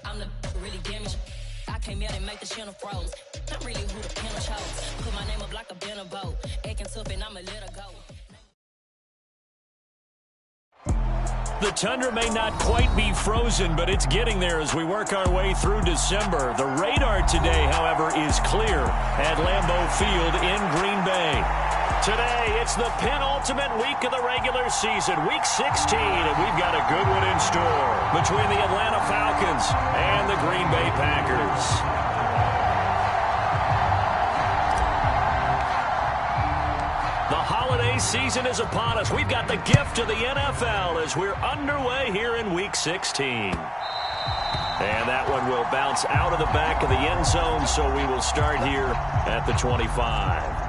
I'm the really damaged. I came out and make the channel froze. I'm really who the panel chose. Put my name up like a banner boat. Acting tough and I'ma let her go. The tundra may not quite be frozen, but it's getting there as we work our way through December. The radar today, however, is clear at Lambeau Field in Green Bay. Today, it's the penultimate week of the regular season, Week 16, and we've got a good one in store between the Atlanta Falcons and the Green Bay Packers. The holiday season is upon us. We've got the gift of the NFL as we're underway here in Week 16. And that one will bounce out of the back of the end zone, so we will start here at the 25.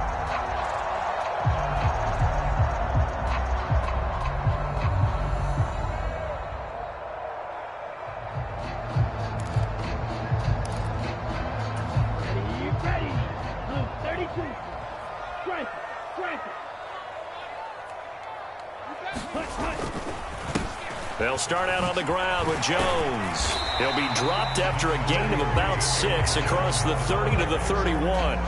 They'll start out on the ground with Jones. He'll be dropped after a gain of about 6 across the 30 to the 31.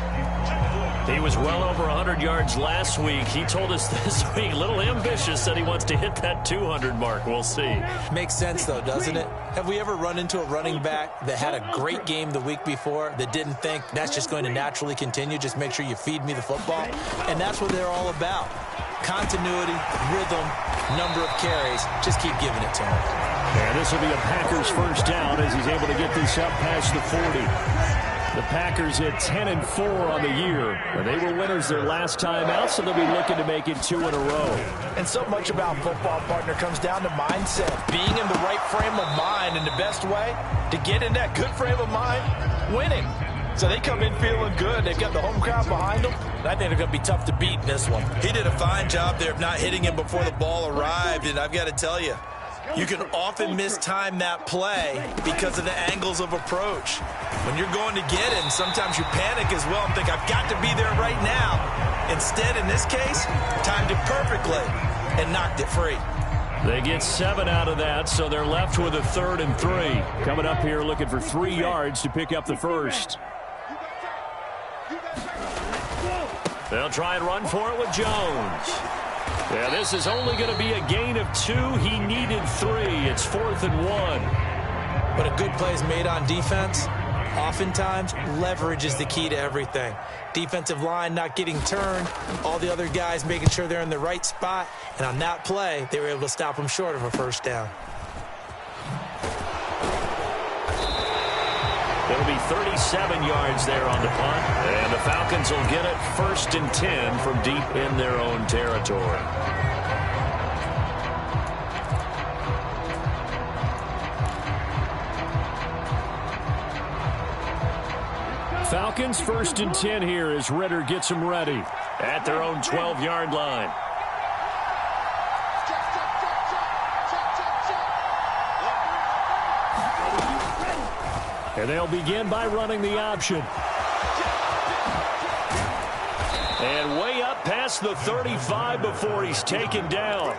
He was well over 100 yards last week. He told us this week, a little ambitious, that he wants to hit that 200 mark. We'll see. Makes sense, though, doesn't it? Have we ever run into a running back that had a great game the week before that didn't think that's just going to naturally continue? Just make sure you feed me the football. And that's what they're all about. Continuity, rhythm, number of carries. Just keep giving it to him. And this will be a Packers first down as he's able to get this up past the 40. The Packers at 10-4 on the year. They were winners their last time out, so they'll be looking to make it 2 in a row. And so much about football, partner, comes down to mindset. Being in the right frame of mind, and the best way to get in that good frame of mind, winning. So they come in feeling good. They've got the home crowd behind them. And I think they're going to be tough to beat in this one. He did a fine job there of not hitting him before the ball arrived, and I've got to tell you, you can often mistime that play because of the angles of approach. When you're going to get it, and sometimes you panic as well and think, I've got to be there right now. Instead, in this case, timed it perfectly and knocked it free. They get 7 out of that, so they're left with a 3rd and 3. Coming up here looking for 3 yards to pick up the first. They'll try and run for it with Jones. Yeah, this is only going to be a gain of 2. He needed 3. It's 4th and 1. But a good play is made on defense. Oftentimes, leverage is the key to everything. Defensive line not getting turned. All the other guys making sure they're in the right spot. And on that play, they were able to stop them short of a first down. It'll be 37 yards there on the punt. And the Falcons will get it 1st and 10 from deep in their own territory. Falcons 1st and 10 here as Ritter gets them ready at their own 12-yard line. And they'll begin by running the option. And way up past the 35 before he's taken down.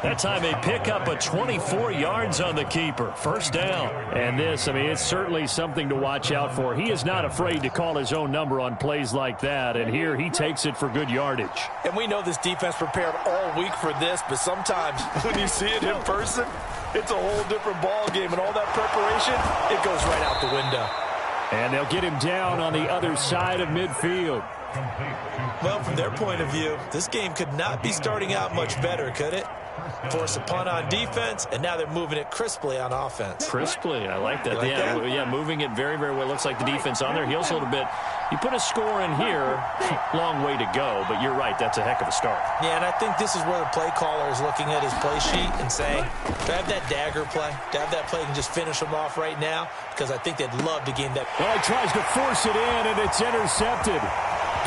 That time they pick up a 24 yards on the keeper. First down. And this, I mean, it's certainly something to watch out for. He is not afraid to call his own number on plays like that. And here he takes it for good yardage. And we know this defense prepared all week for this, but sometimes when you see it in person, it's a whole different ball game. And all that preparation, it goes right out the window. And they'll get him down on the other side of midfield. Well, from their point of view, this game could not be starting out much better, could it? force a punt on defense, and now they're moving it crisply on offense. Crisply, I like that. Like that? Yeah, moving it very, very well. Looks like the defense on their heels a little bit. You put a score in here, long way to go, but you're right, that's a heck of a start. Yeah, and I think this is where the play caller is looking at his play sheet and saying, to have that dagger play, to have that play and just finish them off right now, because I think they'd love to gain that. Well, he tries to force it in, and it's intercepted.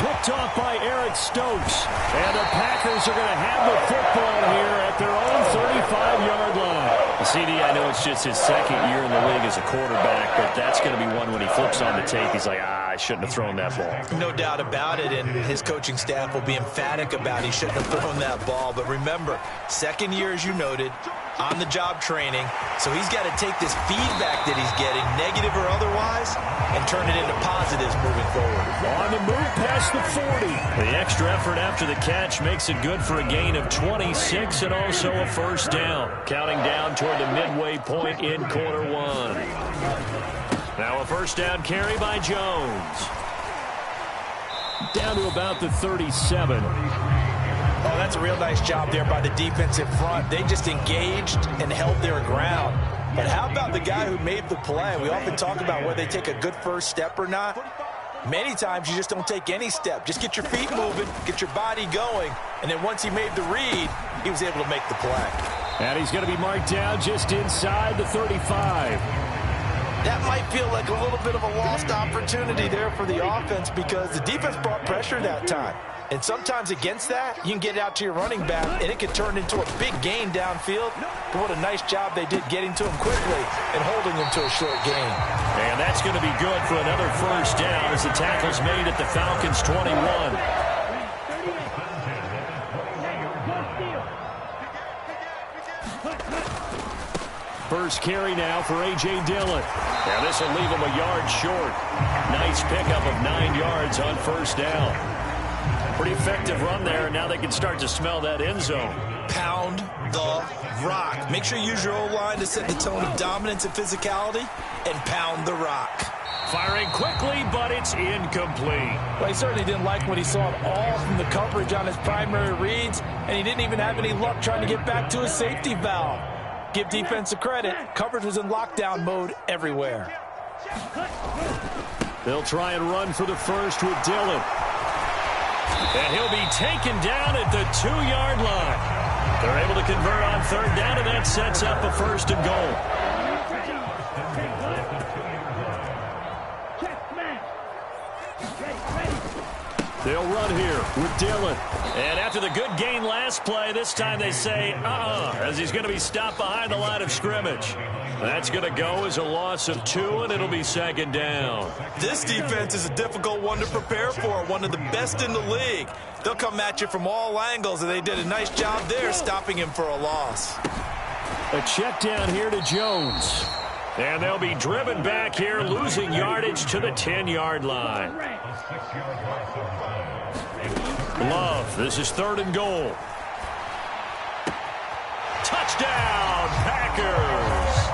Picked off by Eric Stokes. And the Packers are going to have the football here at their own 35-yard line. CD, I know it's just his second year in the league as a quarterback, but that's going to be one when he flips on the tape. He's like, I shouldn't have thrown that ball. No doubt about it, and his coaching staff will be emphatic about he shouldn't have thrown that ball. But remember, second year, as you noted, on-the-job training, so he's got to take this feedback that he's getting, negative or otherwise, and turn it into positives moving forward. On the move past the 40. The extra effort after the catch makes it good for a gain of 26 and also a first down. Counting down toward the midway point in quarter one. Now a first down carry by Jones. Down to about the 37. Oh, that's a real nice job there by the defensive front. They just engaged and held their ground. But how about the guy who made the play? We often talk about whether they take a good first step or not. Many times you just don't take any step. Just get your feet moving, get your body going, and then once he made the read, he was able to make the play. And he's going to be marked down just inside the 35. That might feel like a little bit of a lost opportunity there for the offense because the defense brought pressure that time. And sometimes against that, you can get out to your running back, and it could turn into a big gain downfield. But what a nice job they did getting to him quickly and holding him to a short gain. And that's going to be good for another first down as the tackle's made at the Falcons' 21. First carry now for A.J. Dillon. Now this will leave him a yard short. Nice pickup of 9 yards on first down. Pretty effective run there, and now they can start to smell that end zone. Pound the rock. Make sure you use your O-line to set the tone of dominance and physicality, and pound the rock. Firing quickly, but it's incomplete. Well, he certainly didn't like what he saw at all from the coverage on his primary reads, and he didn't even have any luck trying to get back to his safety valve. Give defense a credit. Coverage was in lockdown mode everywhere. They'll try and run for the first with Dillon. And he'll be taken down at the 2-yard line. They're able to convert on third down, and that sets up a first and goal. They'll run here with Dillon. And after the good gain last play, this time they say, as he's going to be stopped behind the line of scrimmage. That's going to go as a loss of 2, and it'll be second down. This defense is a difficult one to prepare for, one of the best in the league. They'll come at you from all angles, and they did a nice job there stopping him for a loss. A check down here to Jones. And they'll be driven back here, losing yardage to the 10-yard line. Love, this is third and goal. Touchdown, Packers!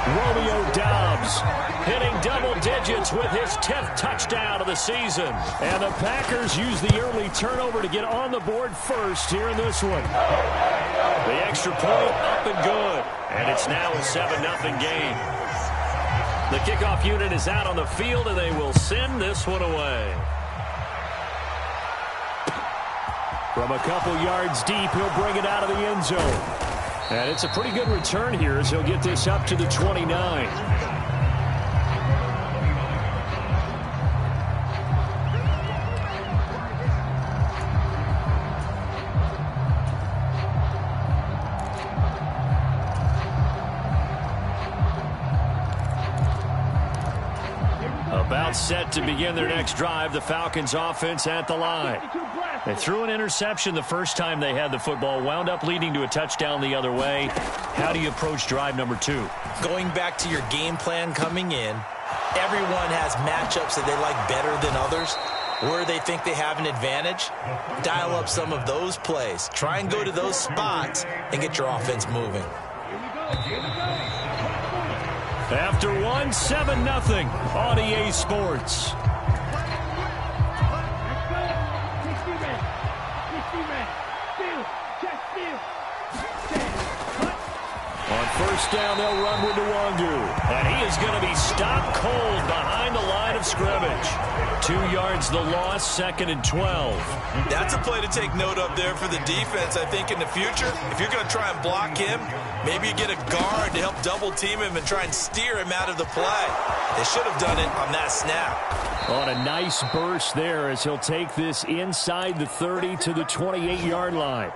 Romeo Doubs hitting double digits with his 10th touchdown of the season. And the Packers use the early turnover to get on the board first here in this one. The extra point up and good. And it's now a 7-0 game. The kickoff unit is out on the field, and they will send this one away. From a couple yards deep, he'll bring it out of the end zone. And it's a pretty good return here as he'll get this up to the 29. About set to begin their next drive, the Falcons offense at the line. They threw an interception the first time they had the football, wound up leading to a touchdown the other way. How do you approach drive number 2? Going back to your game plan coming in, everyone has matchups that they like better than others. Where they think they have an advantage, dial up some of those plays. Try and go to those spots and get your offense moving. After 7-0 on EA Sports. first down, they'll run with Nwangu. And he is going to be stopped cold behind the line of scrimmage. 2 yards the loss, 2nd and 12. That's a play to take note of there for the defense. I think in the future, if you're going to try and block him, maybe you get a guard to help double team him and try and steer him out of the play. They should have done it on that snap. On a nice burst there as he'll take this inside the 30 to the 28-yard line.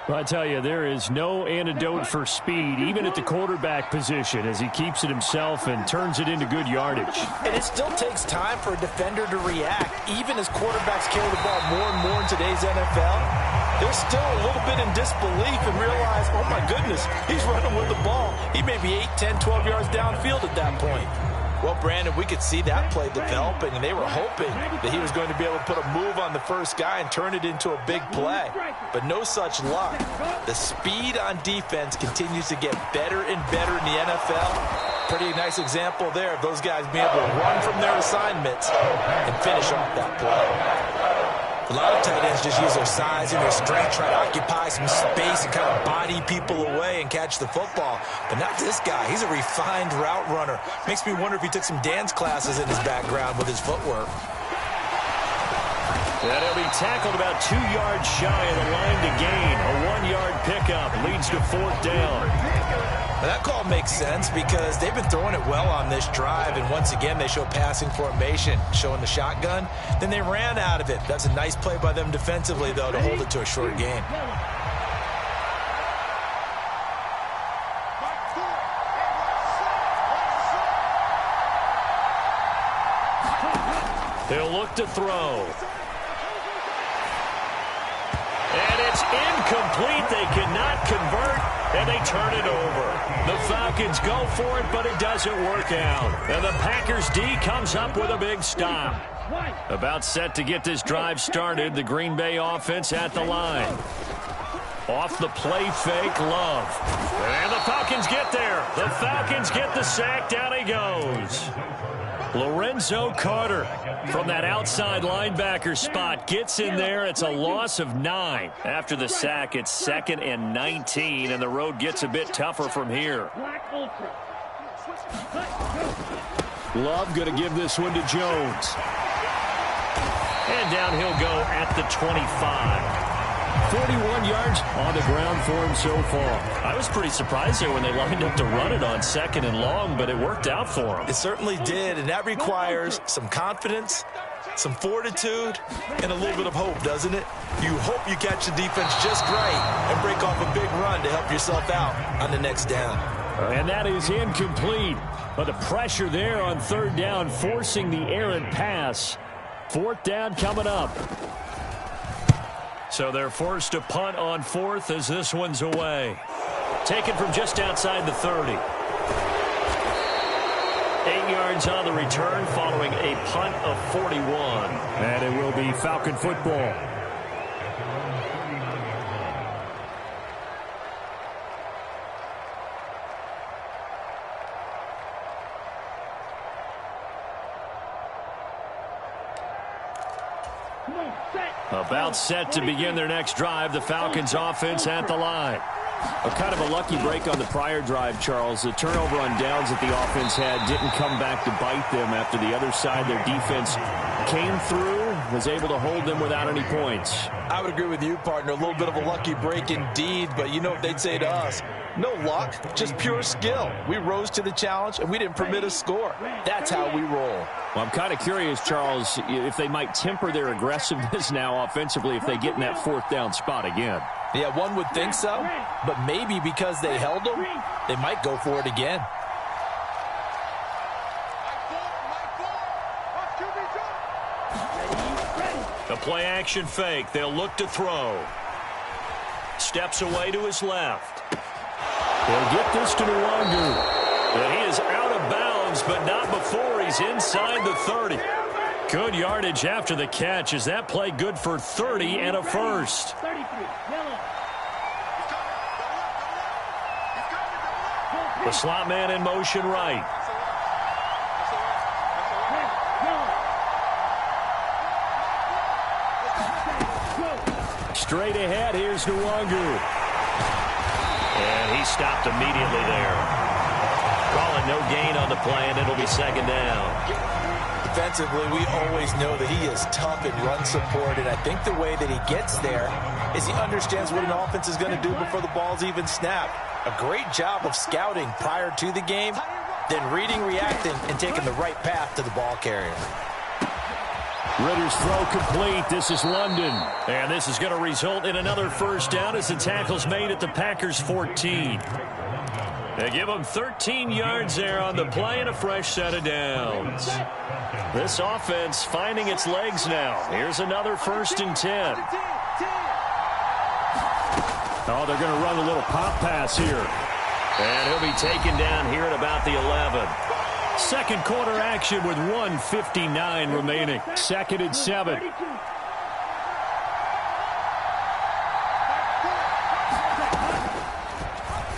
I tell you, there is no antidote for speed, even at the quarterback position, as he keeps it himself and turns it into good yardage. And it still takes time for a defender to react. Even as quarterbacks carry the ball more and more in today's NFL, they're still a little bit in disbelief and realize, oh my goodness, he's running with the ball. He may be 8, 10, 12 yards downfield at that point. Well, Brandon, we could see that play developing, and they were hoping that he was going to be able to put a move on the first guy and turn it into a big play. But no such luck. The speed on defense continues to get better and better in the NFL. Pretty nice example there of those guys being able to run from their assignments and finish off that play. A lot of tight ends just use their size and their strength, try to occupy some space and kind of body people away and catch the football. But not this guy. He's a refined route runner. Makes me wonder if he took some dance classes in his background with his footwork. And he'll be tackled about 2 yards shy of the line to gain. A 1-yard pickup leads to 4th down. Now that call makes sense because they've been throwing it well on this drive, and once again they show passing formation, showing the shotgun. Then they ran out of it. That's a nice play by them defensively, though, to hold it to a short gain. He'll look to throw. And it's incomplete. They cannot convert, and they turn it over. The Falcons go for it, but it doesn't work out. And the Packers D comes up with a big stop. About set to get this drive started, the Green Bay offense at the line. Off the play fake, Love. And the Falcons get there. The Falcons get the sack. Down he goes. Lorenzo Carter from that outside linebacker spot gets in there. It's a loss of 9. After the sack, it's 2nd and 19, and the road gets a bit tougher from here. Love going to give this one to Jones. And down he'll go at the 25. 41 yards on the ground for him so far. I was pretty surprised there when they lined up to run it on 2nd and long, but it worked out for him. It certainly did, and that requires some confidence, some fortitude, and a little bit of hope, doesn't it? You hope you catch the defense just right and break off a big run to help yourself out on the next down. And that is incomplete. But the pressure there on 3rd down, forcing the errant pass. 4th down coming up. So they're forced to punt on 4th as this one's away. Taken from just outside the 30. 8 yards on the return following a punt of 41. And it will be Falcon football. About set to begin their next drive. The Falcons offense at the line. A kind of a lucky break on the prior drive, Charles. The turnover on downs that the offense had didn't come back to bite them after the other side. Their defense came through, was able to hold them without any points. I would agree with you, partner. A little bit of a lucky break indeed, but you know what they'd say to us. No luck, just pure skill. We rose to the challenge, and we didn't permit a score. That's how we roll. Well, I'm kind of curious, Charles, if they might temper their aggressiveness now offensively if they get in that 4th down spot again. Yeah, one would think so, but maybe because they held them, they might go for it again. The play action fake. They'll look to throw. Steps away to his left. They'll get this to Nwangu. And he is out of bounds, but not before he's inside the 30. Good yardage after the catch. Is that play good for 30 and a first? The slot man in motion right. Straight ahead, here's Nwangu. And he stopped immediately there. Calling no gain on the play, and it'll be second down. Defensively, we always know that he is tough in run support, and I think the way that he gets there is he understands what an offense is going to do before the ball's even snapped. A great job of scouting prior to the game, then reading, reacting, and taking the right path to the ball carrier. Ritter's throw complete. This is London. And this is going to result in another first down as the tackle's made at the Packers' 14. They give them 13 yards there on the play and a fresh set of downs. This offense finding its legs now. Here's another 1st and 10. Oh, they're going to run a little pop pass here. And he'll be taken down here at about the 11. Second quarter action with 1:59 remaining. 2nd and 7.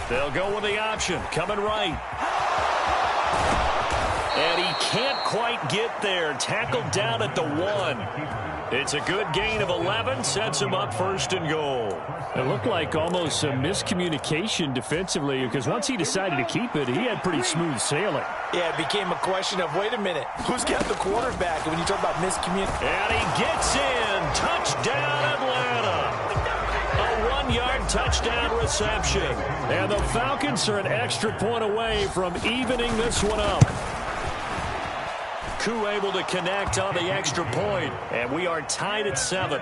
They'll go with the option. Coming right. And he can't quite get there. Tackled down at the 1. It's a good gain of 11. Sets him up 1st and goal. It looked like almost a miscommunication defensively, because once he decided to keep it, he had pretty smooth sailing. Yeah, it became a question of, wait a minute, who's got the quarterback? And when you talk about miscommunication. And he gets in. Touchdown, Atlanta. A 1-yard touchdown reception. And the Falcons are an extra point away from evening this one up. Koo able to connect on the extra point, and we are tied at 7.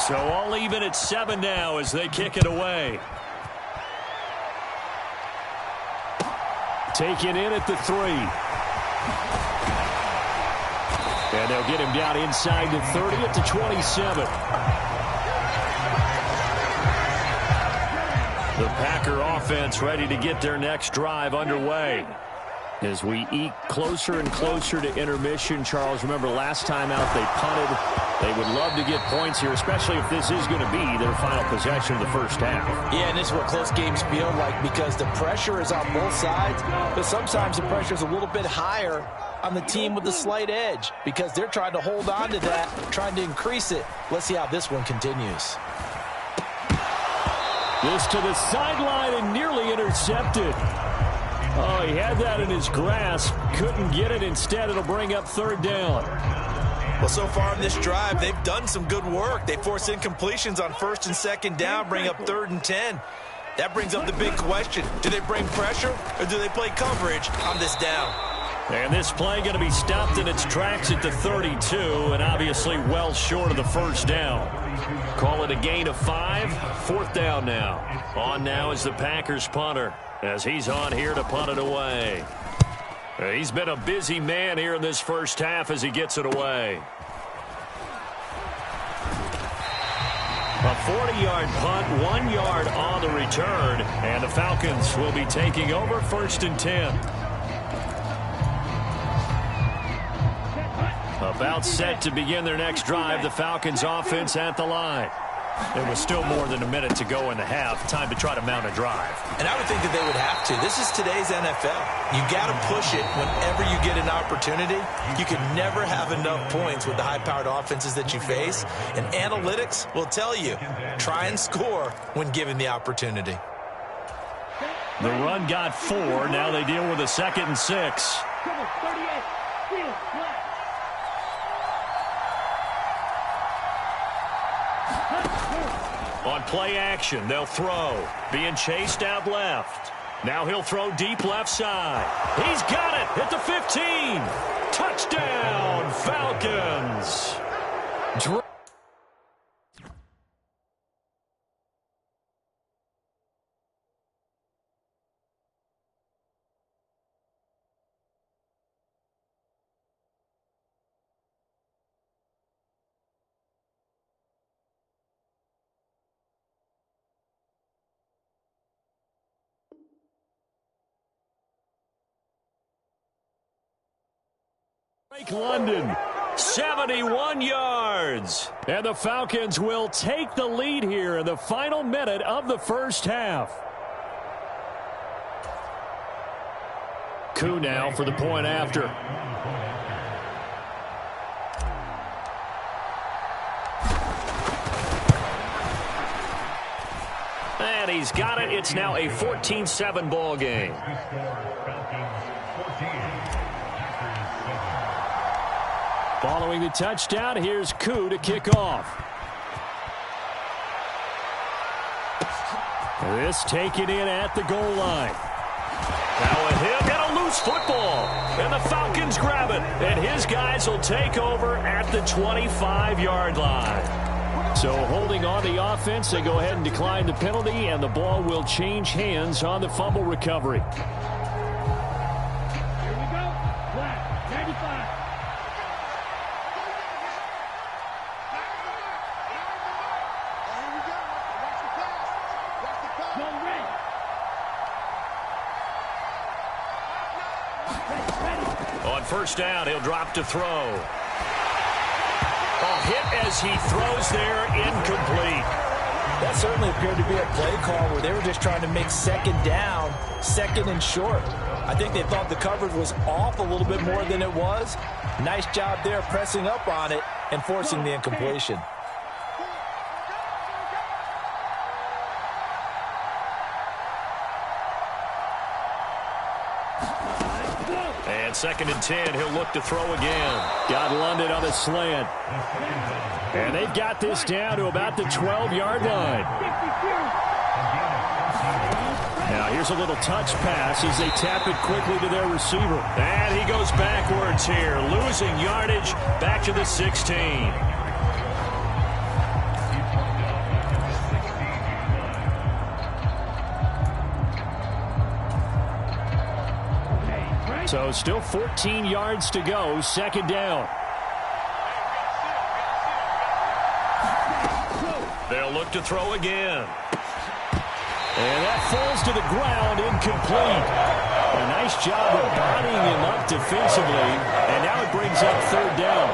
So all even at 7 now as they kick it away. Taken in at the 3. And they'll get him down inside the 30 at the 27. The Packer offense ready to get their next drive underway. As we eke closer and closer to intermission, Charles, remember last time out they punted. They would love to get points here, especially if this is going to be their final possession of the first half. Yeah, and this is what close games feel like, because the pressure is on both sides, but sometimes the pressure is a little bit higher on the team with the slight edge because they're trying to hold on to that, trying to increase it. Let's see how this one continues. This to the sideline and nearly intercepted. Oh, he had that in his grasp. Couldn't get it. Instead, it'll bring up 3rd down. Well, so far in this drive, they've done some good work. They force incompletions on 1st and 2nd down, bring up 3rd and 10. That brings up the big question. Do they bring pressure or do they play coverage on this down? And this play going to be stopped in its tracks at the 32, and obviously well short of the first down. Call it a gain of 5. 4th down now. On now is the Packers punter as he's on here to punt it away. He's been a busy man here in this first half as he gets it away. A 40-yard punt, 1 yard on the return, and the Falcons will be taking over 1st and 10. About set to begin their next drive, the Falcons offense at the line. There was still more than a minute to go in the half. Time to try to mount a drive. And I would think that they would have to. This is today's NFL. You got to push it whenever you get an opportunity. You can never have enough points with the high-powered offenses that you face. And analytics will tell you, try and score when given the opportunity. The run got 4. Now they deal with a 2nd and 6. On play action, they'll throw. Being chased out left. Now he'll throw deep left side. He's got it at the 15. Touchdown, Falcons. London, 71 yards. And the Falcons will take the lead here in the final minute of the first half. Koo now for the point after. And he's got it. It's now a 14-7 ball game. Following the touchdown, here's Koo to kick off. This taken in at the goal line. Now a hit and a loose football. And the Falcons grab it. And his guys will take over at the 25-yard line. So holding on the offense, they go ahead and decline the penalty, and the ball will change hands on the fumble recovery. Here we go. Flat, 95. On first down, he'll drop to throw. A hit as he throws there, incomplete. That certainly appeared to be a play call where they were just trying to make second down, second and short. I think they thought the coverage was off a little bit more than it was. Nice job there pressing up on it and forcing the incompletion. And second and 10, he'll look to throw again. Got London on a slant. And they've got this down to about the 12-yard line. Now here's a little touch pass as they tap it quickly to their receiver. And he goes backwards here, losing yardage back to the 16. So still 14 yards to go, second down. They'll look to throw again. And that falls to the ground, incomplete. A nice job of bodying him up defensively, and now it brings up third down.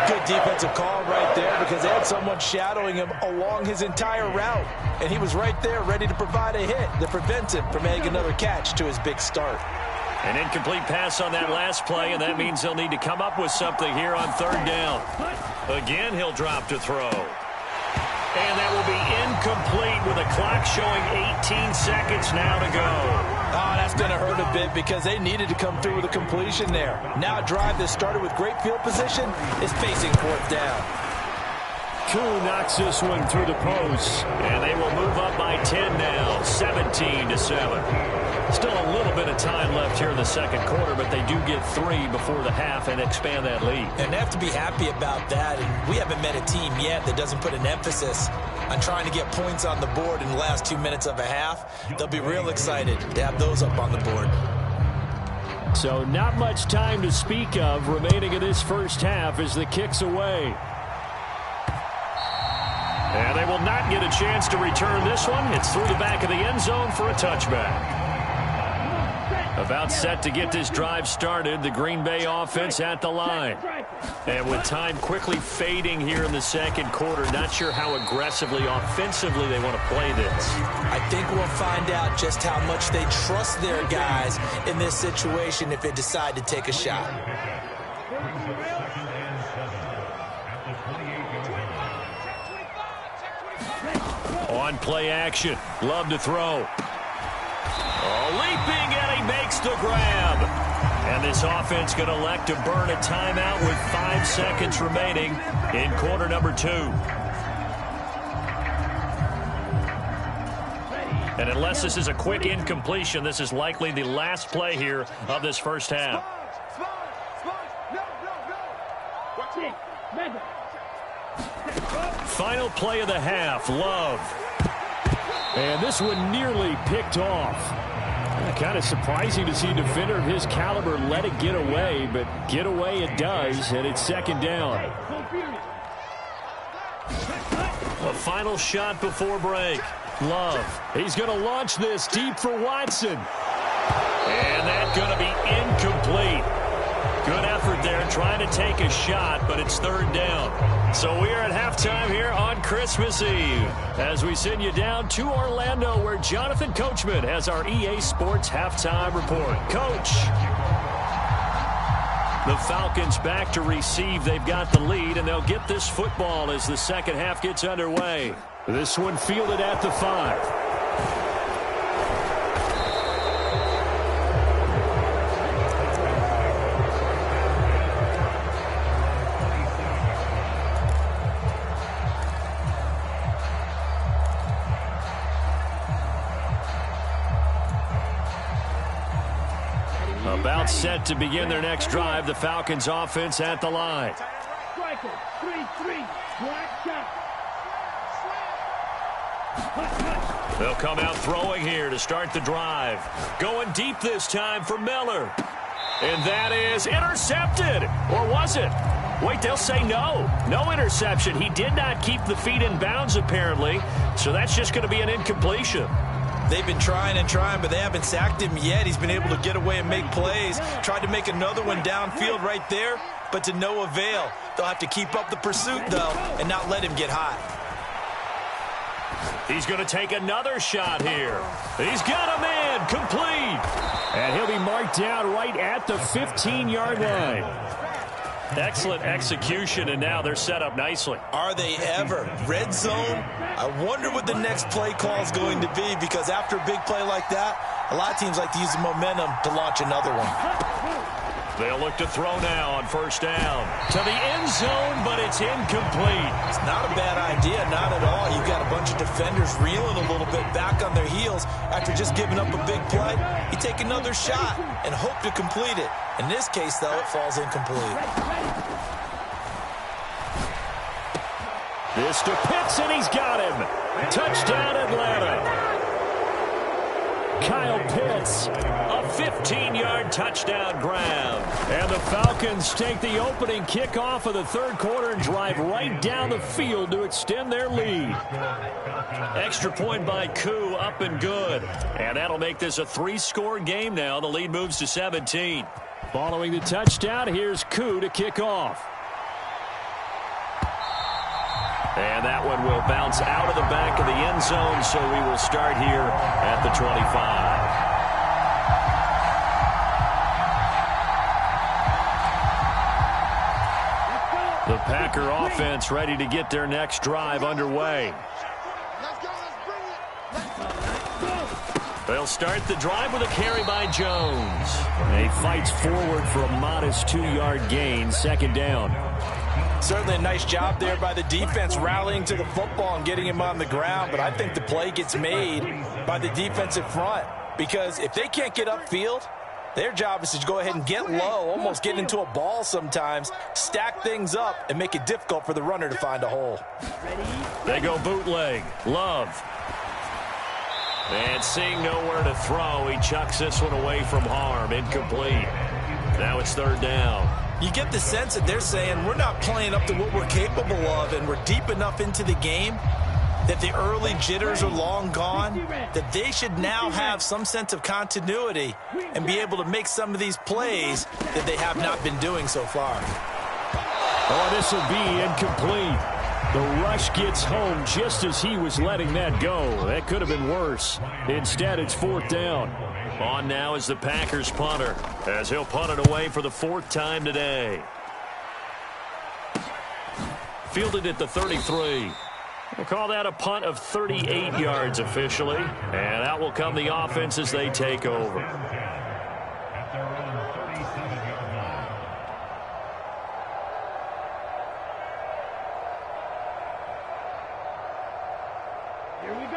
Good defensive call right there because they had someone shadowing him along his entire route, and he was right there ready to provide a hit that prevents him from making another catch to his big start. An incomplete pass on that last play, and that means they'll need to come up with something here on third down. Again, he'll drop to throw. And that will be incomplete with a clock showing 18 seconds now to go. Oh, that's going to hurt a bit because they needed to come through with a completion there. Now a drive that started with great field position is facing fourth down. Koo knocks this one through the post. And they will move up by 10 now, 17-7. Still a little bit of time left here in the second quarter, but they do get 3 before the half and expand that lead. And they have to be happy about that. And we haven't met a team yet that doesn't put an emphasis on trying to get points on the board in the last 2 minutes of a half. They'll be real excited to have those up on the board. So not much time to speak of remaining in this first half as the kick's away. And they will not get a chance to return this one. It's through the back of the end zone for a touchback. About set to get this drive started, the Green Bay offense at the line. And with time quickly fading here in the second quarter, not sure how aggressively, offensively they want to play this. I think we'll find out just how much they trust their guys in this situation if they decide to take a shot. On play action, Love to throw. Leaping, and he makes the grab. And this offense going to elect to burn a timeout with 5 seconds remaining in quarter number 2. And unless this is a quick incompletion, this is likely the last play here of this first half. Final play of the half, Love. And this one nearly picked off. Kind of surprising to see a defender of his caliber let it get away, but get away it does, and it's second down. A final shot before break. Love. He's going to launch this deep for Watson. And that's going to be incomplete. Good effort there trying to take a shot, but it's third down. So we are at halftime here on Christmas Eve as we send you down to Orlando where Jonathan Coachman has our EA Sports halftime report. Coach. The Falcons back to receive. They've got the lead, and they'll get this football as the second half gets underway. This one fielded at the 5. About set to begin their next drive. The Falcons offense at the line. Striker, 3-3, black shot. They'll come out throwing here to start the drive. Going deep this time for Miller. And that is intercepted. Or was it? Wait, they'll say no. No interception. He did not keep the feet in bounds, apparently. So that's just going to be an incompletion. They've been trying and trying, but they haven't sacked him yet. He's been able to get away and make plays. Tried to make another one downfield right there, but to no avail. They'll have to keep up the pursuit, though, and not let him get hot. He's going to take another shot here. He's got a man complete. And he'll be marked down right at the 15-yard line. Excellent execution, and now they're set up nicely. Are they ever? Red zone? I wonder what the next play call is going to be, because after a big play like that, a lot of teams like to use the momentum to launch another one. They'll look to throw now on first down. To the end zone, but it's incomplete. It's not a bad idea, not at all. You've got a bunch of defenders reeling a little bit back on their heels after just giving up a big play. You take another shot and hope to complete it. In this case, though, it falls incomplete. This to Pitts, and he's got him. Touchdown, Atlanta. Kyle Pitts, a 15-yard touchdown grab. And the Falcons take the opening kickoff of the third quarter and drive right down the field to extend their lead. Extra point by Koo, up and good. And that'll make this a 3-score game now. The lead moves to 17. Following the touchdown, here's Koo to kick off. And that one will bounce out of the back of the end zone, so we will start here at the 25. The Packer offense ready to get their next drive underway. They'll start the drive with a carry by Jones. He fights forward for a modest 2-yard gain, second down. Certainly a nice job there by the defense rallying to the football and getting him on the ground, but I think the play gets made by the defensive front, because if they can't get upfield, their job is to go ahead and get low, almost get into a ball sometimes, stack things up, and make it difficult for the runner to find a hole. They go bootleg. Love. And seeing nowhere to throw, he chucks this one away from harm. Incomplete. Now it's third down. You get the sense that they're saying we're not playing up to what we're capable of, and we're deep enough into the game that the early jitters are long gone, that they should now have some sense of continuity and be able to make some of these plays that they have not been doing so far. Oh, this will be incomplete. The rush gets home just as he was letting that go. That could have been worse. Instead, it's fourth down. On now is the Packers punter, as he'll punt it away for the 4th time today. Fielded at the 33. We'll call that a punt of 38 yards officially. And out will come the offense as they take over.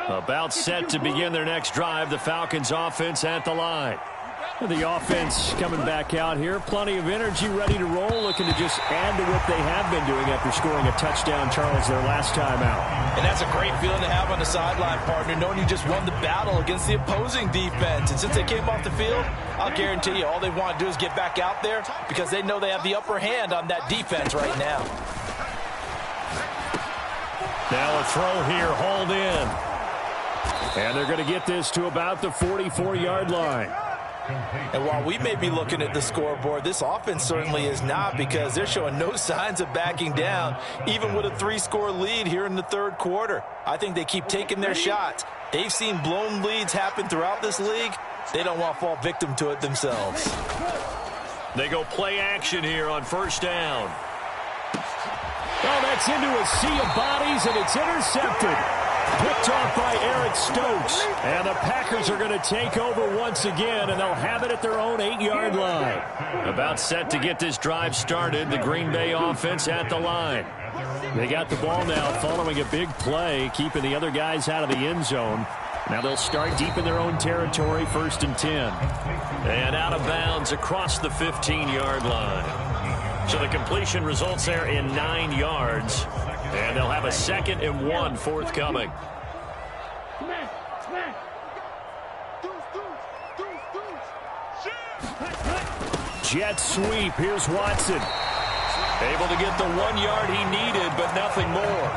About set to begin their next drive. The Falcons offense at the line. The offense coming back out here. Plenty of energy, ready to roll. Looking to just add to what they have been doing after scoring a touchdown, Charles, their last time out. And that's a great feeling to have on the sideline, partner, knowing you just won the battle against the opposing defense. And since they came off the field, I'll guarantee you all they want to do is get back out there, because they know they have the upper hand on that defense right now. Now a throw here, hauled in. And they're going to get this to about the 44-yard line. And while we may be looking at the scoreboard, this offense certainly is not, because they're showing no signs of backing down, even with a 3-score lead here in the third quarter. I think they keep taking their shots. They've seen blown leads happen throughout this league. They don't want to fall victim to it themselves. They go play action here on first down. Oh, that's into a sea of bodies, and it's intercepted. Picked off by Eric Stokes. And the Packers are going to take over once again, and they'll have it at their own 8-yard line. About set to get this drive started. The Green Bay offense at the line. They got the ball now following a big play, keeping the other guys out of the end zone. Now they'll start deep in their own territory, 1st and 10. And out of bounds across the 15-yard line. So the completion results there in 9 yards. And they'll have a 2nd and 1 forthcoming. Jet sweep. Here's Watson. Able to get the 1 yard he needed, but nothing more.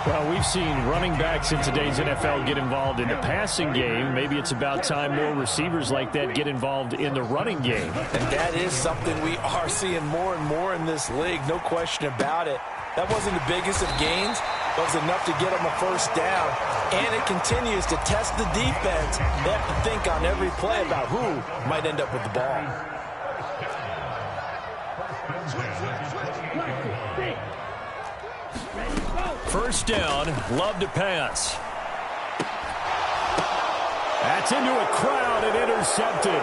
Well, we've seen running backs in today's NFL get involved in the passing game. Maybe it's about time more receivers like that get involved in the running game. And that is something we are seeing more and more in this league, no question about it. That wasn't the biggest of gains, but it was enough to get them a 1st down. And it continues to test the defense. They have to think on every play about who might end up with the ball. First down, Love to pass. That's into a crowd and intercepted.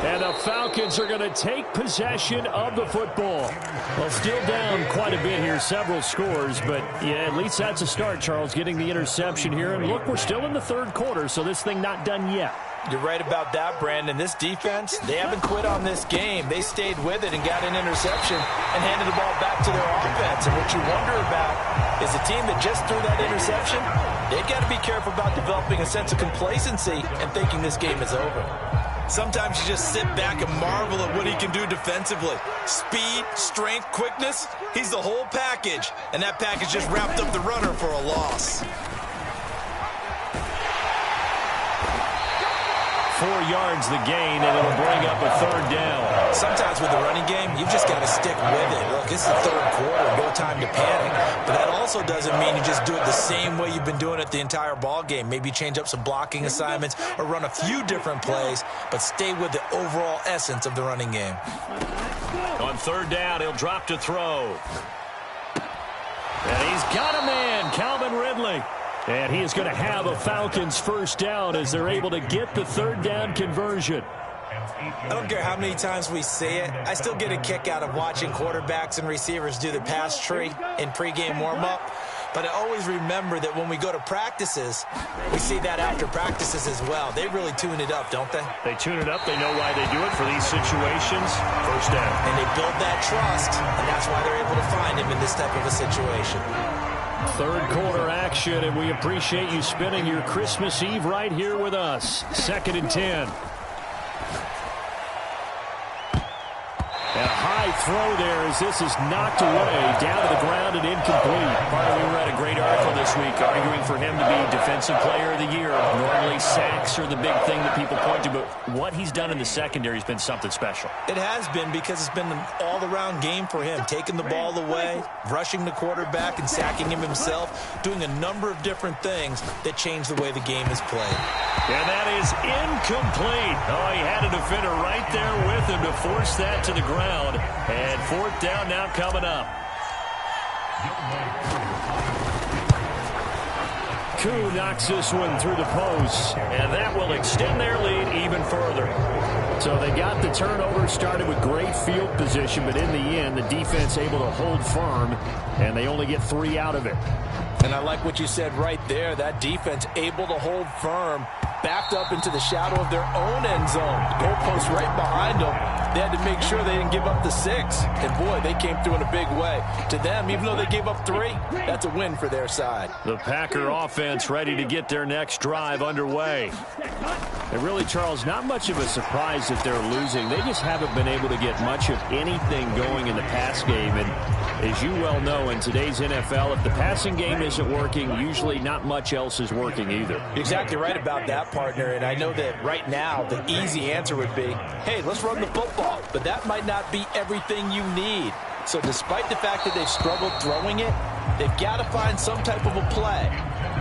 And the Falcons are going to take possession of the football. Well, still down quite a bit here, several scores, but yeah, at least that's a start, Charles, getting the interception here. And look, we're still in the 3rd quarter, so this thing not done yet. You're right about that, Brandon. This defense, they haven't quit on this game. They stayed with it and got an interception and handed the ball back to their offense. And what you wonder about is a team that just threw that interception, they've got to be careful about developing a sense of complacency and thinking this game is over. Sometimes you just sit back and marvel at what he can do defensively. Speed, strength, quickness, he's the whole package. And that package just wrapped up the runner for a loss. 4 yards the gain, and it'll bring up a 3rd down. Sometimes with the running game, you've just got to stick with it. Look, it's the 3rd quarter, no time to panic. But that also doesn't mean you just do it the same way you've been doing it the entire ball game. Maybe change up some blocking assignments or run a few different plays, but stay with the overall essence of the running game. On 3rd down, he'll drop to throw. And he's got a man, Calvin Ridley. And he is going to have a Falcons 1st down as they're able to get the 3rd down conversion. I don't care how many times we say it, I still get a kick out of watching quarterbacks and receivers do the pass tree in pregame warm-up. But I always remember that when we go to practices, we see that after practices as well. They really tune it up, don't they? They tune it up. They know why they do it for these situations. 1st down. And they build that trust, and that's why they're able to find him in this type of a situation. 3rd quarter action, and we appreciate you spending your Christmas Eve right here with us. 2nd and 10. And a high throw there as this is knocked away, down to the ground and incomplete. Partner, we read a great article this week arguing for him to be Defensive Player of the Year. Normally sacks are the big thing that people point to, but what he's done in the secondary has been something special. It has been, because it's been an all-around game for him, taking the ball away, rushing the quarterback and sacking him himself, doing a number of different things that change the way the game is played. And that is incomplete. Oh, he had a defender right there with him to force that to the ground. And 4th down now coming up. Koo knocks this one through the post. And that will extend their lead even further. So they got the turnover, started with great field position, but in the end, the defense able to hold firm, and they only get 3 out of it. And I like what you said right there. That defense able to hold firm, backed up into the shadow of their own end zone. The goalpost right behind them. They had to make sure they didn't give up the 6. And, boy, they came through in a big way. To them, even though they gave up 3, that's a win for their side. The Packer offense ready to get their next drive underway. And really, Charles, not much of a surprise that they're losing. They just haven't been able to get much of anything going in the pass game. And as you well know, in today's NFL, if the passing game isn't working, usually not much else is working either. You're exactly right about that, partner. And I know that right now the easy answer would be, hey, let's run the football. But that might not be everything you need. So despite the fact that they've struggled throwing it, they've got to find some type of a play,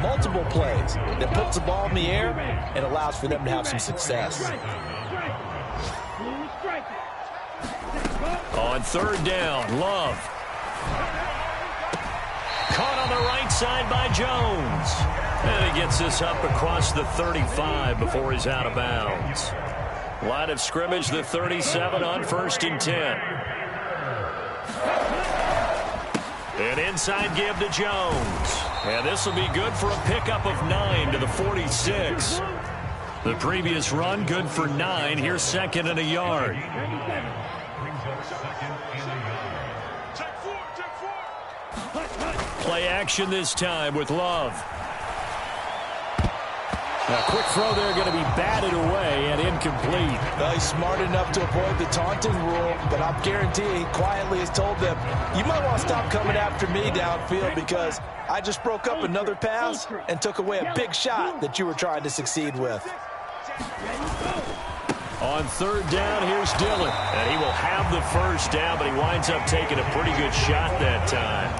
multiple plays, that puts the ball in the air and allows for them to have some success. On 3rd down, Love. Caught the right side by Jones. And he gets this up across the 35 before he's out of bounds. Line of scrimmage, the 37 on 1st and 10. An inside give to Jones. And this will be good for a pickup of 9 to the 46. The previous run, good for 9. Here's 2nd and a yard. Play action this time with Love. A quick throw there, going to be batted away and incomplete. Well, he's smart enough to avoid the taunting rule, but I'm guaranteeing he quietly has told them, you might want to stop coming after me downfield because I just broke up another pass and took away a big shot that you were trying to succeed with. On 3rd down, here's Dillon. And he will have the first down, but he winds up taking a pretty good shot that time.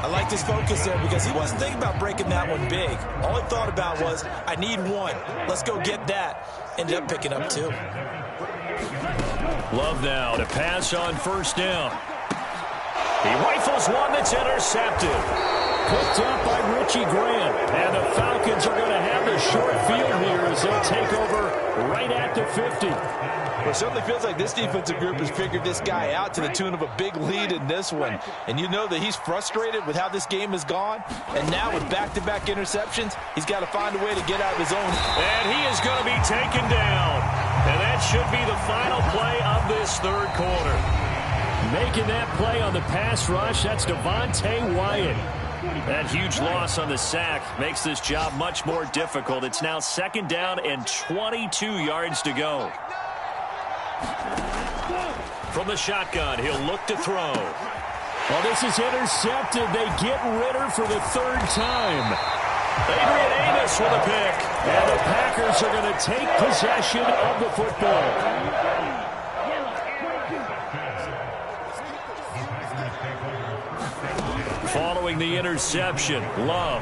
I liked his focus there because he wasn't thinking about breaking that one big. All he thought about was, I need one. Let's go get that. Ended up picking up 2. Love now to pass on 1st down. He rifles one that's intercepted. Picked up by Richie Grant. And the Falcons are going to have the short field here as they'll take over right at the 50. Well, it certainly feels like this defensive group has figured this guy out to the tune of a big lead in this one. And you know that he's frustrated with how this game has gone. And now with back-to-back interceptions, he's got to find a way to get out of his own. And he is going to be taken down. And that should be the final play of this 3rd quarter. Making that play on the pass rush, that's Devontae Wyatt. That huge loss on the sack makes this job much more difficult. It's now 2nd down and 22 yards to go. From the shotgun, he'll look to throw. Well, this is intercepted. They get Ritter for the 3rd time. Adrian Amos with a pick. And the Packers are going to take possession of the football. Following the interception, Love.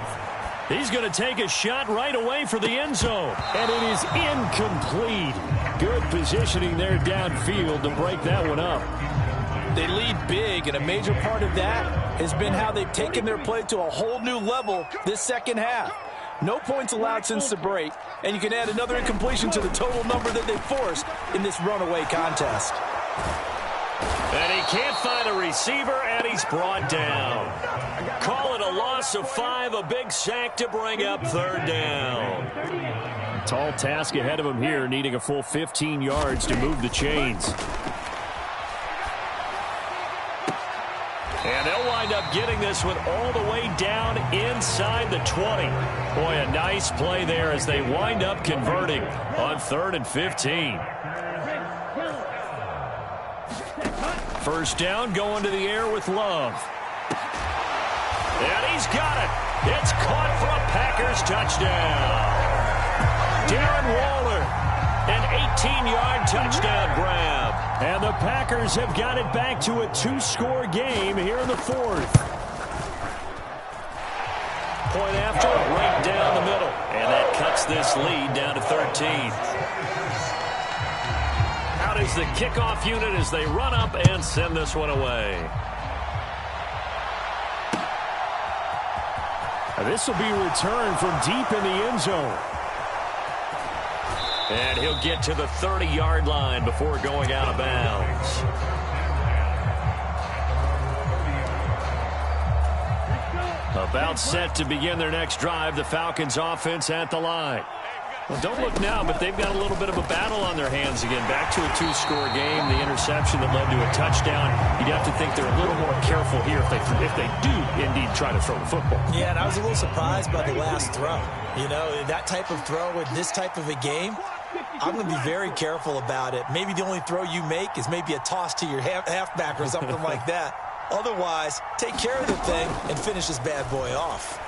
He's going to take a shot right away for the end zone. And it is incomplete. Good positioning there downfield to break that one up. They lead big, and a major part of that has been how they've taken their play to a whole new level this 2nd half. No points allowed since the break, and you can add another incompletion to the total number that they forced in this runaway contest. And he can't find a receiver, and he's brought down. Call it a loss of 5, a big sack to bring up 3rd down. Tall task ahead of him here, needing a full 15 yards to move the chains. And they'll wind up getting this one all the way down inside the 20. Boy, a nice play there as they wind up converting on 3rd and 15. 1st down, going to the air with Love. And he's got it. It's caught for a Packers touchdown. Darren Waller, an 18-yard touchdown grab. And the Packers have got it back to a 2-score game here in the 4th. Point after, right down the middle. And that cuts this lead down to 13. Out is the kickoff unit as they run up and send this one away. This will be returned from deep in the end zone. And he'll get to the 30-yard line before going out of bounds. About set to begin their next drive, the Falcons offense at the line. Well, don't look now, but they've got a little bit of a battle on their hands again. Back to a 2-score game. The interception that led to a touchdown. You'd have to think they're a little more careful here if they do indeed try to throw the football. Yeah, and I was a little surprised by the last throw. You know, that type of throw in this type of a game, I'm going to be very careful about it. Maybe the only throw you make is maybe a toss to your halfback or something like that. Otherwise, take care of the thing and finish this bad boy off.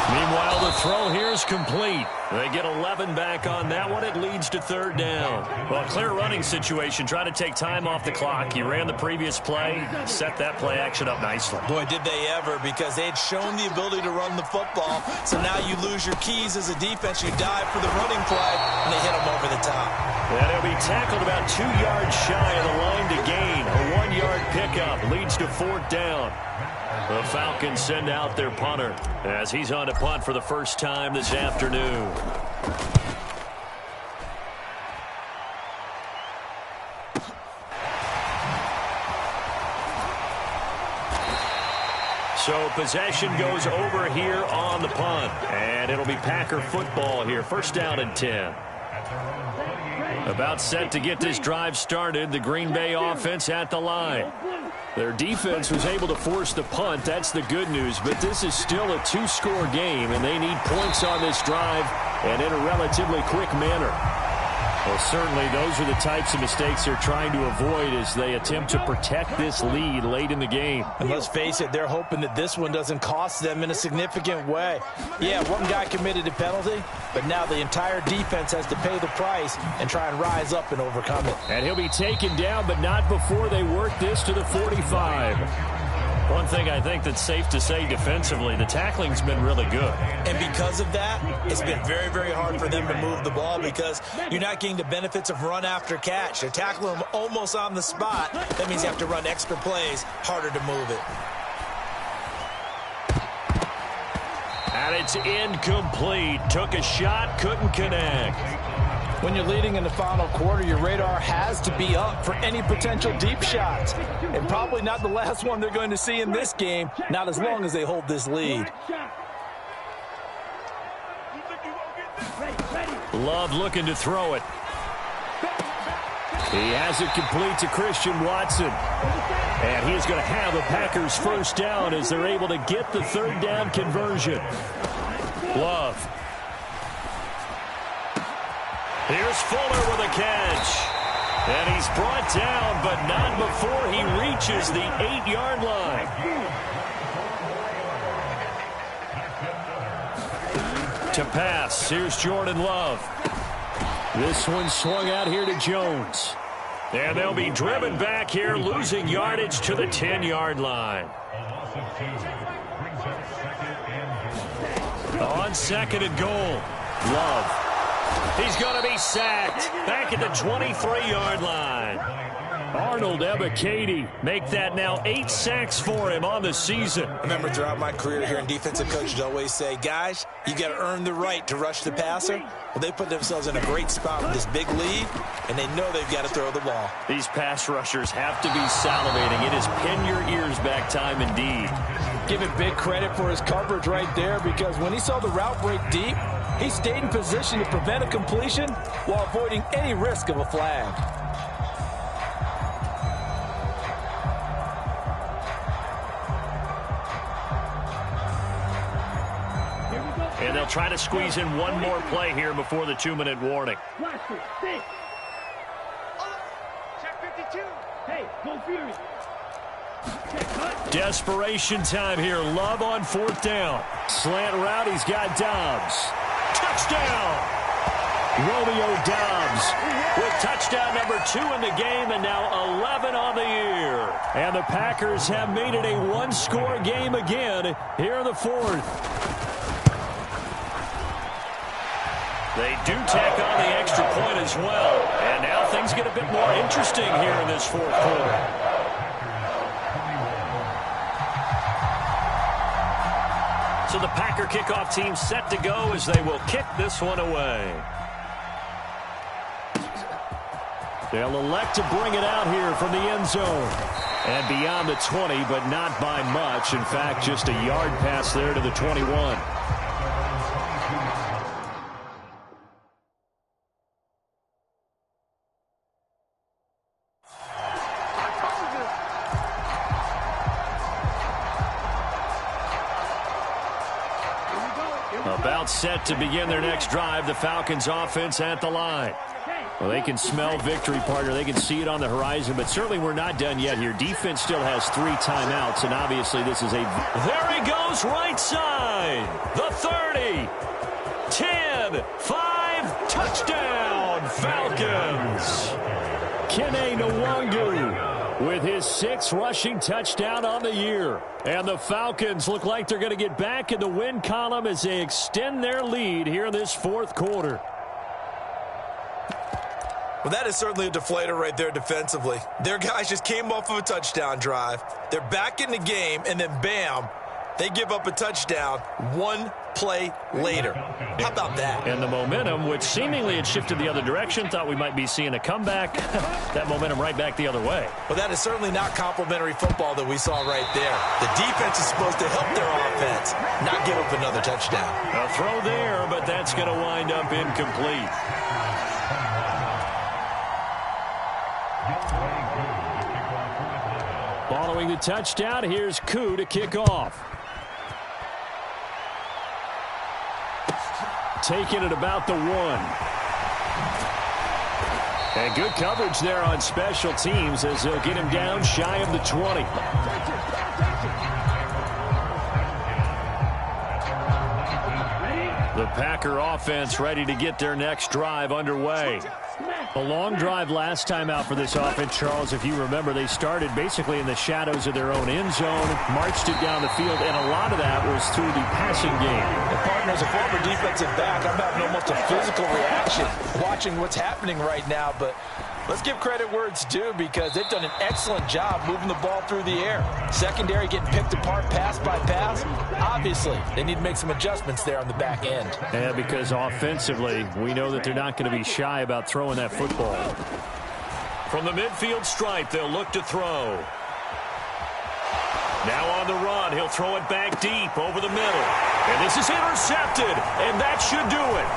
Meanwhile, the throw here is complete. They get 11 back on that one. It leads to third down. Well, clear running situation. Try to take time off the clock. He ran the previous play, set that play action up nicely. Boy, did they ever, because they had shown the ability to run the football. So now you lose your keys as a defense. You dive for the running play, and they hit them over the top. And he'll be tackled about 2 yards shy of the line to gain. A 1-yard pickup leads to fourth down. The Falcons send out their punter as he's on to punt for the first time this afternoon. So possession goes over here on the punt. And it'll be Packer football here. First down and 10. About set to get this drive started. The Green Bay offense at the line. Their defense was able to force the punt. That's the good news. But this is still a 2-score game, and they need points on this drive and in a relatively quick manner. Well, certainly those are the types of mistakes they're trying to avoid as they attempt to protect this lead late in the game. And let's face it, they're hoping that this one doesn't cost them in a significant way. Yeah, one guy committed a penalty, but now the entire defense has to pay the price and try and rise up and overcome it. And he'll be taken down, but not before they work this to the 45. One thing I think that's safe to say defensively, the tackling's been really good. And because of that, it's been very, very hard for them to move the ball because you're not getting the benefits of run after catch. They're tackling them almost on the spot. That means you have to run extra plays, harder to move it. And it's incomplete. Took a shot, couldn't connect. When you're leading in the final quarter, your radar has to be up for any potential deep shots. And probably not the last one they're going to see in this game, not as long as they hold this lead. Love looking to throw it. He has it complete to Christian Watson. And he's going to have a Packers first down as they're able to get the third down conversion. Love. Here's Fuller with a catch. And he's brought down, but not before he reaches the 8-yard line. To pass, here's Jordan Love. This one swung out here to Jones. And they'll be driven back here, losing yardage to the 10-yard line. On second and goal, Love. He's going to be sacked back at the 23-yard line. Arnold Ebiketie make that now 8 sacks for him on the season. I remember throughout my career here in defensive coaches always say, guys, you got to earn the right to rush the passer. Well, they put themselves in a great spot with this big lead, and they know they've got to throw the ball. These pass rushers have to be salivating. It is pin your ears back time indeed. Give him big credit for his coverage right there, because when he saw the route break deep, he stayed in position to prevent a completion while avoiding any risk of a flag. And they'll try to squeeze in one more play here before the 2-minute warning. Check 52. Hey, go Fury. Desperation time here. Love on fourth down. Slant route, he's got Dobbs. Touchdown! Romeo Dobbs with touchdown number 2 in the game and now 11 on the year. And the Packers have made it a 1-score game again here in the fourth. They do tack on the extra point as well. And now things get a bit more interesting here in this fourth quarter. So the Packer kickoff team set to go as they will kick this one away. They'll elect to bring it out here from the end zone. And beyond the 20, but not by much. In fact, just a yard pass there to the 21. About set to begin their next drive, the Falcons offense at the line. Well, they can smell victory, partner. They can see it on the horizon, but certainly we're not done yet here. Defense still has 3 timeouts, and obviously this is a... There he goes, right side. The 30, 10. 10, 5, touchdown, Falcons. Kene Nwangu with his 6th rushing touchdown on the year. And the Falcons look like they're going to get back in the win column as they extend their lead here in this 4th quarter. Well, that is certainly a deflator right there defensively. Their guys just came off of a touchdown drive. They're back in the game, and then bam, they give up a touchdown 1 play later. How about that? And the momentum, which seemingly had shifted the other direction, thought we might be seeing a comeback. That momentum right back the other way. Well, that is certainly not complimentary football that we saw right there. The defense is supposed to help their offense, not give up another touchdown. A throw there, but that's going to wind up incomplete. Following the touchdown, here's Koo to kick off. Taking it about the 1. And good coverage there on special teams as they'll get him down shy of the 20. The Packer offense ready to get their next drive underway. A long drive last time out for this offense, Charles. If you remember, they started basically in the shadows of their own end zone, marched it down the field, and a lot of that was through the passing game. And partner, as a former defensive back, I'm having almost a physical reaction watching what's happening right now, but let's give credit where it's due because they've done an excellent job moving the ball through the air. Secondary getting picked apart pass by pass. Obviously, they need to make some adjustments there on the back end. Yeah, because offensively, we know that they're not going to be shy about throwing that football. From the midfield stripe, they'll look to throw. Now on the run, he'll throw it back deep over the middle. And this is intercepted, and that should do it.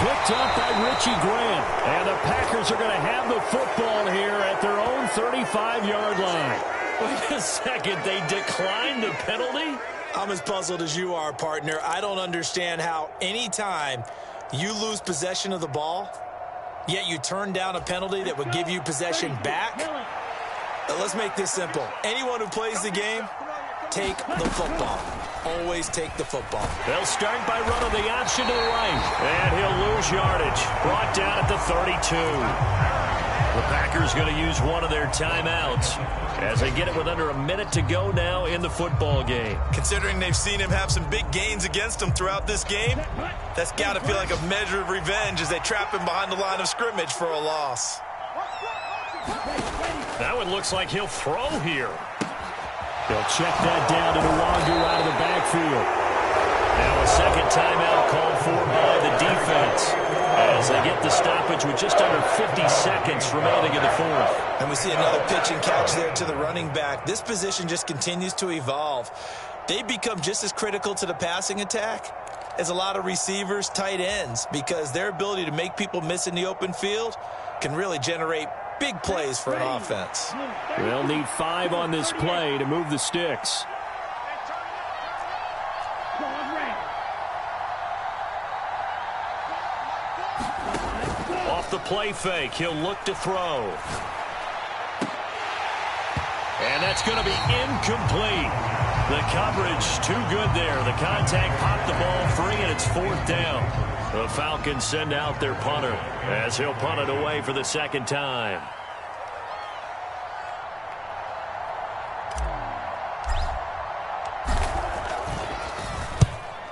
Picked up by Richie Grant. And the Packers are going to have the football here at their own 35-yard line. Wait a second, they declined the penalty? I'm as puzzled as you are, partner. I don't understand how any time you lose possession of the ball, yet you turn down a penalty that would give you possession back. Let's make this simple. Anyone who plays the game, take the football. Always take the football. They'll start by running the option to the right. And he'll lose yardage. Brought down at the 32. The Packers going to use one of their timeouts as they get it with under a minute to go now in the football game. Considering they've seen him have some big gains against them throughout this game, that's got to feel like a measure of revenge as they trap him behind the line of scrimmage for a loss. That one looks like he'll throw here. They'll check that down to Nwangu out of the backfield. Now a second timeout called for by the defense as they get the stoppage with just under 50 seconds remaining in the 4th. And we see another pitch and catch there to the running back. This position just continues to evolve. They become just as critical to the passing attack as a lot of receivers, tight ends, because their ability to make people miss in the open field can really generate big plays for an offense. They'll need 5 on this play to move the sticks. Off the play fake, he'll look to throw. And that's going to be incomplete. The coverage too good there. The contact popped the ball free, and it's 4th down. The Falcons send out their punter as he'll punt it away for the second time.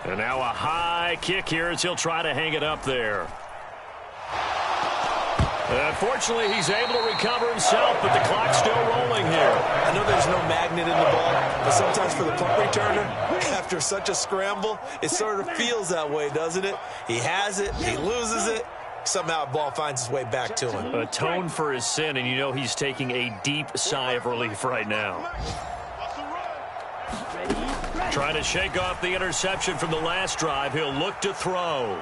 And now a high kick here as he'll try to hang it up there. Unfortunately, he's able to recover himself, but the clock's still rolling here. I know there's no magnet in the ball, but sometimes for the punt returner, after such a scramble, it sort of feels that way, doesn't it? He has it, he loses it, somehow the ball finds its way back to him. Atone for his sin, and you know he's taking a deep sigh of relief right now. Trying to shake off the interception from the last drive. He'll look to throw.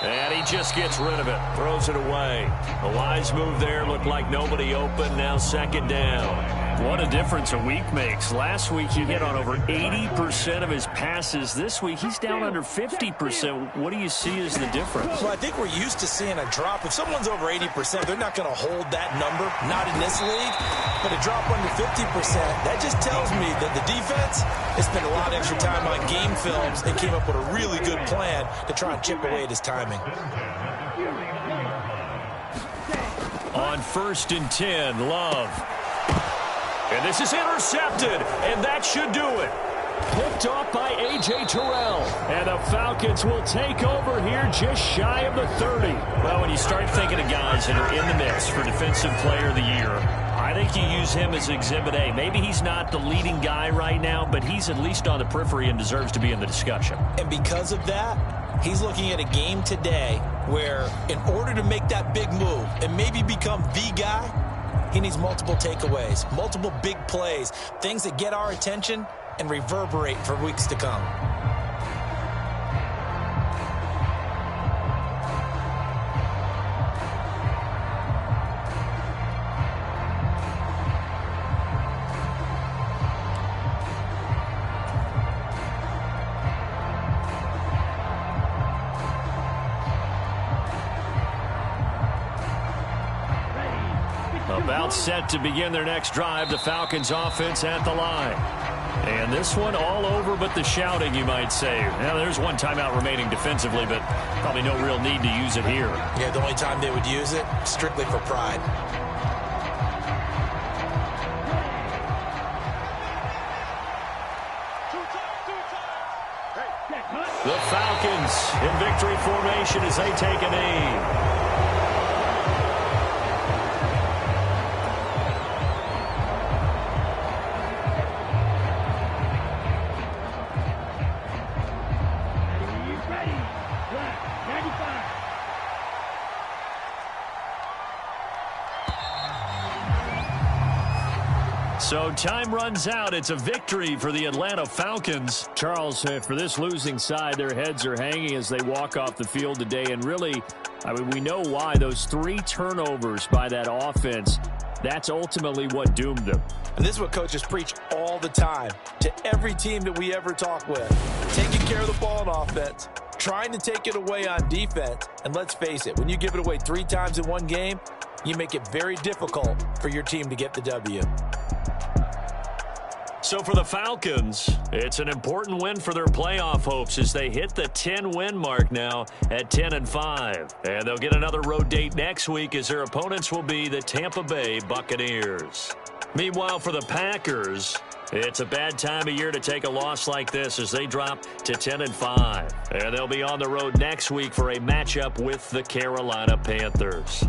And he just gets rid of it. Throws it away. A wise move there. Looked like nobody open. Now 2nd down. What a difference a week makes. Last week he hit on over 80% of his passes. This week he's down under 50%. What do you see as the difference? Well, I think we're used to seeing a drop. If someone's over 80%, they're not going to hold that number, not in this league. But a drop under 50%, that just tells me that the defense has spent a lot of extra time on game films and came up with a really good plan to try and chip away at his timing. On 1st and 10, Love. And this is intercepted, and that should do it. Picked off by A.J. Terrell. And the Falcons will take over here just shy of the 30. Well, when you start thinking of guys that are in the mix for Defensive Player of the Year, I think you use him as Exhibit A. Maybe he's not the leading guy right now, but he's at least on the periphery and deserves to be in the discussion. And because of that, he's looking at a game today where in order to make that big move and maybe become the guy, he needs multiple takeaways, multiple big plays, things that get our attention and reverberate for weeks to come. About set to begin their next drive, the Falcons offense at the line. And this one all over but the shouting, you might say. Now, there's one timeout remaining defensively, but probably no real need to use it here. Yeah, the only time they would use it, strictly for pride. The Falcons in victory formation as they take a knee. So time runs out. It's a victory for the Atlanta Falcons. Charles, for this losing side, their heads are hanging as they walk off the field today. And really, I mean, we know why. Those 3 turnovers by that offense, that's ultimately what doomed them. And this is what coaches preach all the time to every team that we ever talk with. Taking care of the ball on offense, trying to take it away on defense. And let's face it, when you give it away 3 times in one game, you make it very difficult for your team to get the W. So for the Falcons, it's an important win for their playoff hopes as they hit the 10-win mark now at 10-5. And they'll get another road date next week as their opponents will be the Tampa Bay Buccaneers. Meanwhile, for the Packers, it's a bad time of year to take a loss like this as they drop to 10-5. And they'll be on the road next week for a matchup with the Carolina Panthers.